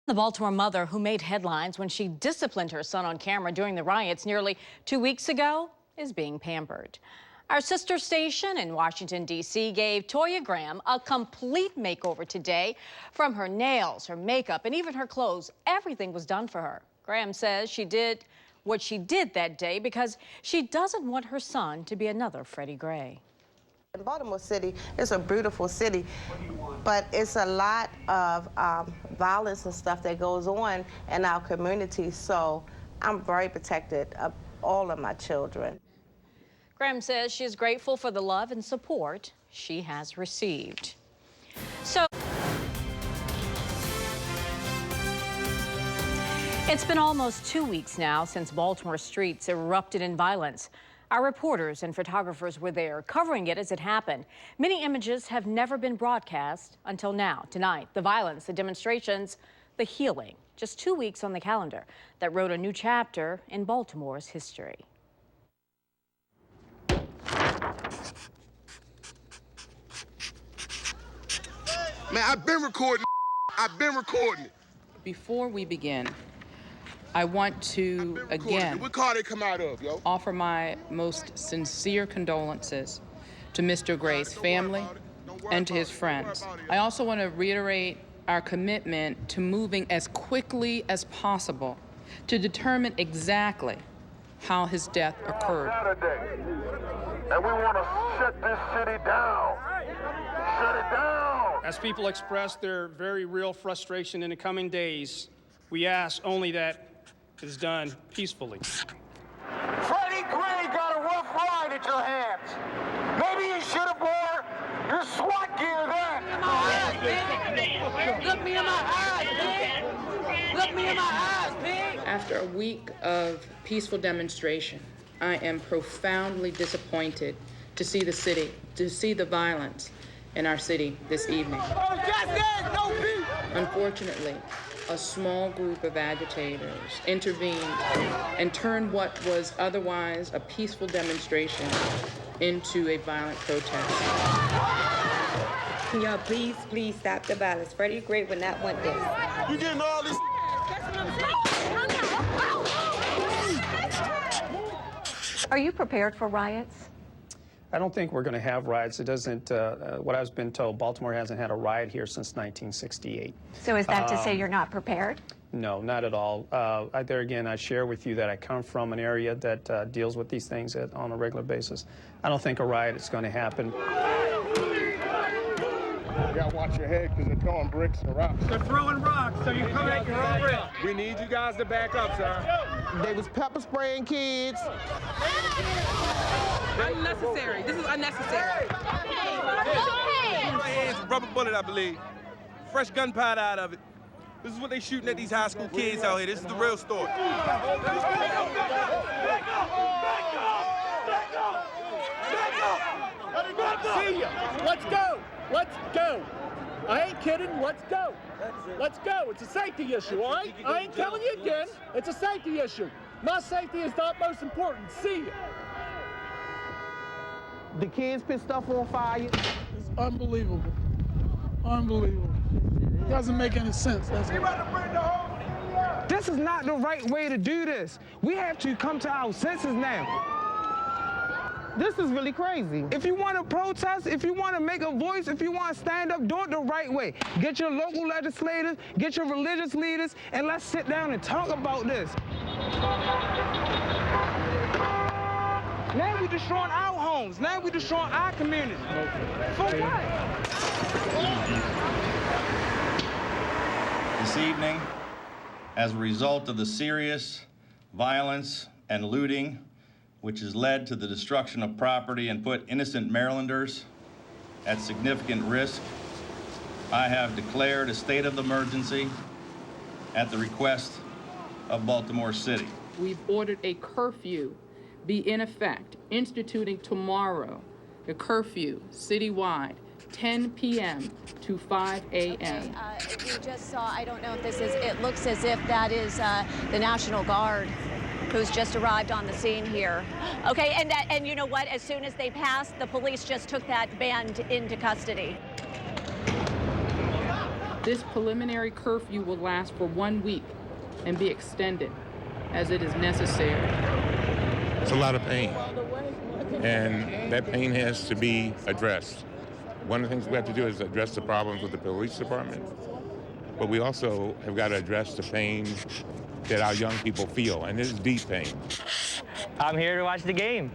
The Baltimore mother who made headlines when she disciplined her son on camera during the riots nearly 2 weeks ago is being pampered. Our sister station in Washington, D.C. gave Toya Graham a complete makeover today. From her nails, her makeup, and even her clothes, everything was done for her. Graham says she did what she did that day because she doesn't want her son to be another Freddie Gray. In Baltimore City, it's a beautiful city, but it's a lot of violence and stuff that goes on in our community, so I'm very protected of all of my children. Graham says she is grateful for the love and support she has received. So it's been almost 2 weeks now since Baltimore streets erupted in violence. Our reporters and photographers were there, covering it as it happened. Many images have never been broadcast until now. Tonight, the violence, the demonstrations, the healing. Just 2 weeks on the calendar that wrote a new chapter in Baltimore's history. Man, I've been recording it. Before we begin, I want to again What car they come out of, yo? offer my most sincere condolences to Mr. Gray's family and to his friends. I also want to reiterate our commitment to moving as quickly as possible to determine exactly how his death occurred. Saturday, and we want to shut this city down. Shut it down. As people express their very real frustration in the coming days, we ask only that it is done peacefully. Freddie Gray got a rough ride at your hands. Maybe you should have wore your SWAT gear then. Look me in my eyes, pig. Look me in my eyes, pig. After a week of peaceful demonstration, I am profoundly disappointed to see the city, to see the violence in our city this evening. Unfortunately, a small group of agitators intervened and turned what was otherwise a peaceful demonstration into a violent protest. Can y'all please stop the violence? Freddie Gray would not want this. You getting all this? Are you prepared for riots? I don't think we're going to have riots. It doesn't, what I've been told, Baltimore hasn't had a riot here since 1968. So is that to say you're not prepared? No, not at all. There again, I share with you that I come from an area that deals with these things on a regular basis. I don't think a riot is going to happen. You gotta watch your head because they're throwing bricks and rocks. They're throwing rocks, so you're coming at your own risk. We need you guys to back up, sir. They was pepper spraying kids. Unnecessary. This is unnecessary. It's a rubber bullet, I believe. Fresh gunpowder out of it. This is what they shooting at these high school kids out here. This is the real story. See ya. Let's go. Let's go. I ain't kidding. Let's go. Let's go. It's a safety issue, all right? I ain't telling you again. It's a safety issue. My safety is not most important. See ya. The kids put stuff on fire. It's unbelievable. Unbelievable. Doesn't make any sense. This is not the right way to do this. We have to come to our senses now. This is really crazy. If you want to protest, if you want to make a voice, if you want to stand up, do it the right way. Get your local legislators, get your religious leaders, and let's sit down and talk about this. Now we're destroying our homes. Now we're destroying our community. For what? This evening, as a result of the serious violence and looting which has led to the destruction of property and put innocent Marylanders at significant risk, I have declared a state of emergency at the request of Baltimore City. We've ordered a curfew be in effect, instituting tomorrow a curfew citywide, 10 p.m. to 5 a.m. We just saw, I don't know if this is, it looks as if that is the National Guard who's just arrived on the scene here. Okay, and you know what? As soon as they passed, the police just took that band into custody. This preliminary curfew will last for 1 week and be extended as it is necessary. It's a lot of pain, and that pain has to be addressed. One of the things we have to do is address the problems with the police department, but we also have got to address the pain that our young people feel, and it's deep pain. I'm here to watch the game,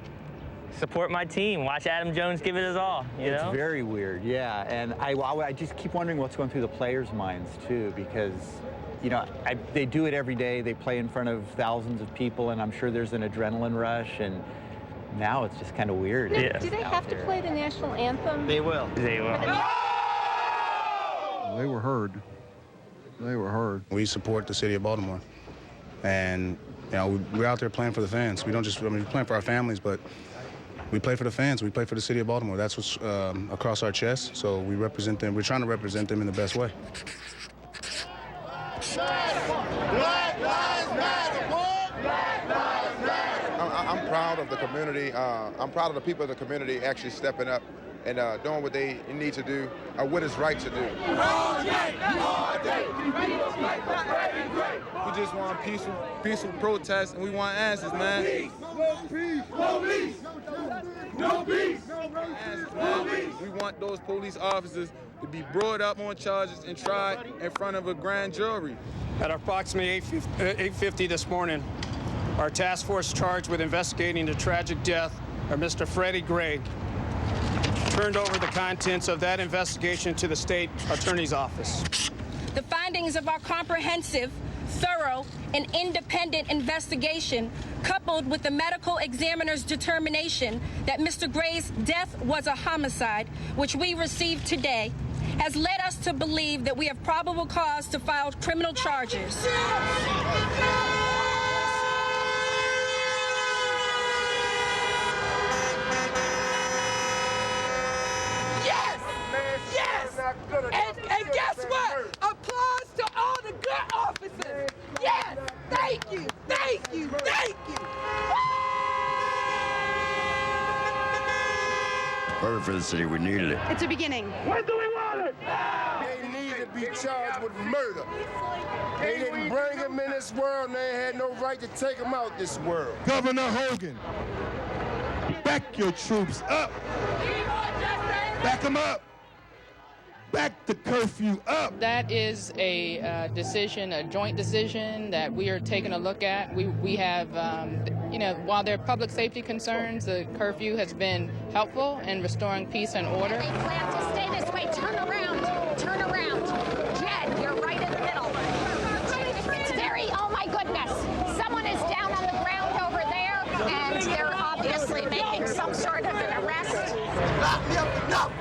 support my team, watch Adam Jones give it his all, you know? It's very weird, yeah, and I just keep wondering what's going through the players' minds, too, because, you know, they do it every day, they play in front of thousands of people, and I'm sure there's an adrenaline rush, and now it's just kind of weird. Now, do they have to play the national anthem? They will. They will. They were heard. They were heard. We support the city of Baltimore. And, you know, we're out there playing for the fans. We don't just, we're playing for our families, but we play for the fans. We play for the city of Baltimore. That's what's across our chest. So we represent them. We're trying to represent them in the best way. Black Lives Matter, boy! Black Lives Matter! I'm proud of the community. I'm proud of the people of the community actually stepping up and doing what they need to do, what is right to do. All day, all day. We just want peaceful protests, and we want answers, man. Peace. No peace. No peace. No peace. No peace. We want those police officers to be brought up on charges and tried in front of a grand jury. At approximately 8:50 this morning, our task force charged with investigating the tragic death of Mr. Freddie Gray turned over the contents of that investigation to the state attorney's office. The findings of our comprehensive, thorough, and independent investigation, coupled with the medical examiner's determination that Mr. Gray's death was a homicide, which we received today, has led us to believe that we have probable cause to file criminal charges. And guess what? Applause to all the good officers. Yes, thank you, thank you, thank you. Perfect for the city, we needed it. It's a beginning. When do we want it? They need to be charged with murder. They didn't bring him in this world, and they had no right to take him out this world. Governor Hogan, back your troops up. Back them up. Back the curfew up. That is a decision, a joint decision that we are taking a look at. We have, you know, while there are public safety concerns, the curfew has been helpful in restoring peace and order. They plan to stay this way. Turn around. Turn around. Jed, you're right in the middle. It's very, oh my goodness. Someone is down on the ground over there, and they're obviously making some sort of an arrest. Lock me up enough.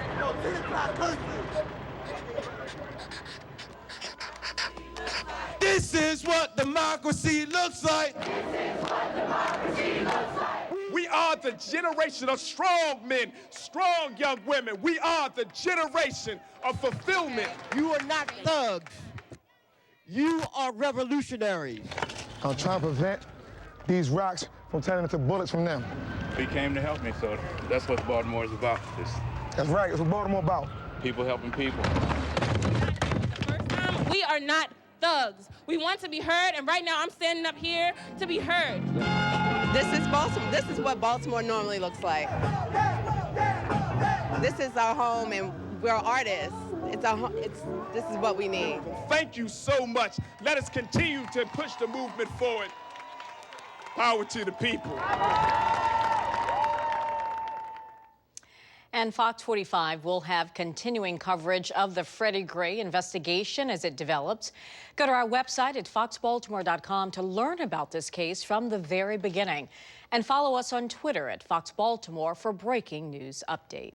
This is what democracy looks like. We are the generation of strong men, strong young women. We are the generation of fulfillment. You are not thugs. You are revolutionaries. I'm trying to prevent these rocks from turning into bullets from them. He came to help me, so that's what Baltimore is about. That's right, it's what Baltimore about. People helping people. We are not thugs. We want to be heard, and right now I'm standing up here to be heard. This is Baltimore. This is what Baltimore normally looks like. This is our home, and we're artists. This is what we need. Thank you so much. Let us continue to push the movement forward. Power to the people. And Fox 45 will have continuing coverage of the Freddie Gray investigation as it develops. Go to our website at foxbaltimore.com to learn about this case from the very beginning. And follow us on Twitter at Fox Baltimore for breaking news updates.